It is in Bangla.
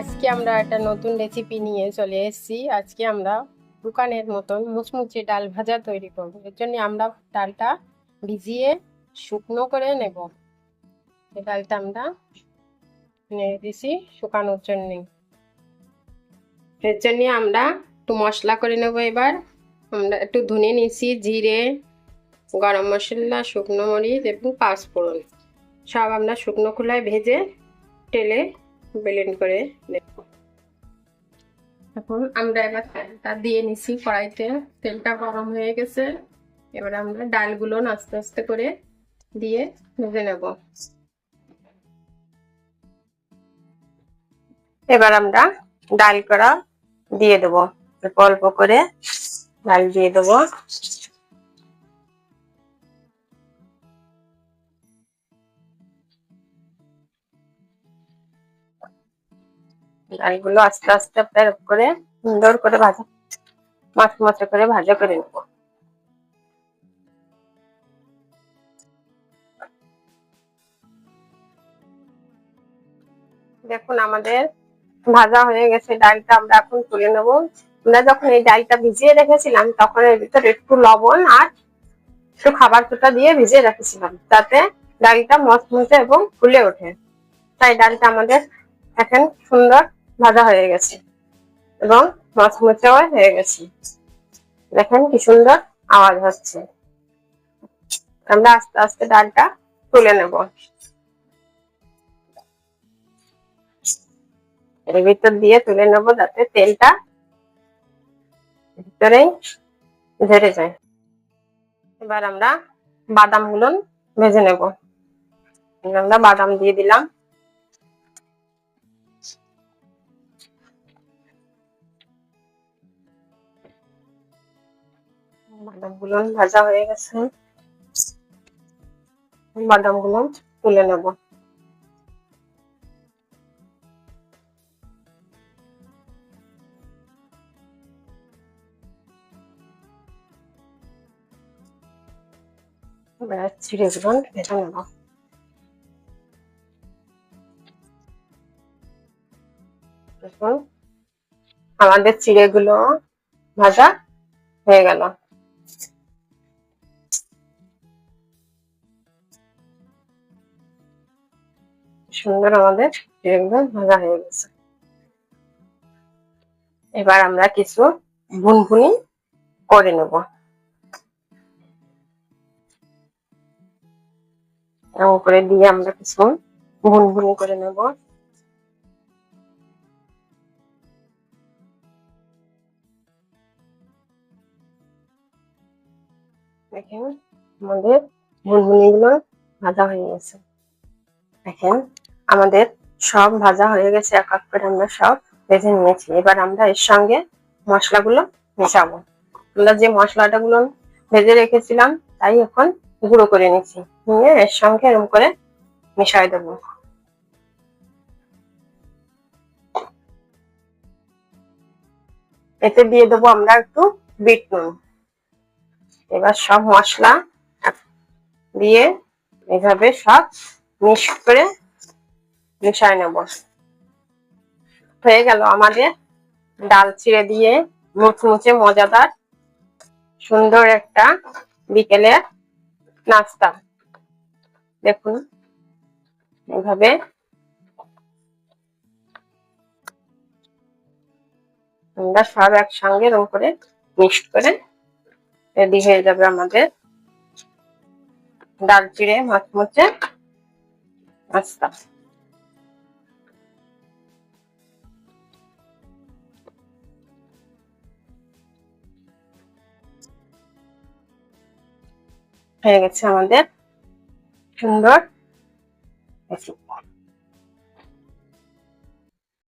আজকে আমরা একটা নতুন রেসিপি নিয়ে চলে এসেছি। আজকে আমরা দোকানের মতন মুচমুচে ডাল ভাজা তৈরি করব। এর জন্য আমরা ডালটা ভিজিয়ে শুকনো করে নেব। এই ডালটা আমরা নিয়ে দিছি শুকানোর জন্য। এর জন্য আমরা একটু মশলা করে নেব। এবার আমরা একটু ধনে নিয়েছি, জিরে, গরম মশলা, শুকনো মরিচ এবং পাঁচফোড়ন সব আমরা শুকনো খোলায় ভেজে তেলে ব্লেন্ড করে নেব। এখন আমরা এবার তেলটা দিয়ে নিছি কড়াইতে। তেলটা গরম হয়ে গেছে। এবার আমরা ডালগুলো আস্তে আস্তে করে দিয়ে ভেজে নেব। এবার আমরা ডাল কড়া দিয়ে দেব, অল্প করে ডাল দিয়ে দেব। ডালগুলো আস্তে আস্তে করে সুন্দর করে ভাজা মচমচে করে ভাজা করে নেব। দেখুন আমাদের ভাজা হয়ে গেছে। ডালটা আমরা এখন তুলে নেব। আমরা যখন এই ডালটা ভিজিয়ে রেখেছিলাম তখন এর ভিতরে একটু লবণ আর একটু খাবার সোডা দিয়ে ভিজিয়ে রেখেছিলাম, যাতে ডালটা মচমচে এবং ফুলে ওঠে। তাই ডালটা আমাদের এখন সুন্দর ভাজা হয়ে গেছে এবং মচমচেও হয়ে গেছে। দেখেন কি সুন্দর আওয়াজ হচ্ছে। আমরা আস্তে আস্তে ডালটা তুলে নেব। এর ভিতর দিয়ে তুলে নেব যাতে তেলটা ভিতরেই ধরে যায়। এবার আমরা বাদামগুলো ভেজে নেব। আমরা বাদাম দিয়ে দিলাম। বাদামগুলো ভাজা হয়ে গেছে। বাদামগুলো তুলে নেব। এবার চিড়েগুলো ভেজে নেব। দেখুন আমাদের চিড়েগুলো ভাজা হয়ে গেল। সুন্দর আমাদের চিড়েগুলো ভাজা হয়ে গেছে। এবার আমরা কিছু ভুনভুনি করে নেব। এমন করে দিয়ে আমরা কিছু ভুনভুনি করে নেব। দেখেন আমাদের ভুনভুনিগুলো ভাজা হয়ে গেছে। দেখেন আমাদের সব ভাজা হয়ে গেছে। এক এক করে আমরা সব ভেজে নিয়েছি। এবার আমরা এর সঙ্গে মশলাগুলো মেশাবো। আমরা যে মশলাটাগুলো ভেজে রেখেছিলাম তাই এখন গুঁড়ো করে নিচ্ছি, নিয়ে এর সঙ্গে এরকম করে মিশাই দেবো। এতে দিয়ে দেবো আমরা একটু বিট নুন। এবার সব মশলা দিয়ে এভাবে সব মিক্স করে মিশাই নেব। হয়ে গেল আমাদের ডাল চিড়ে দিয়ে মুচমুচে মজাদার সুন্দর একটা বিকেলের নাস্তা। দেখুন এভাবে আমরা সব একসঙ্গে এরকম করে মিক্সড করে রেডি হয়ে যাবে আমাদের ডাল চিড়ে মুচমুচে নাস্তা। হয়ে গেছে আমাদের সুন্দর রেসিপি।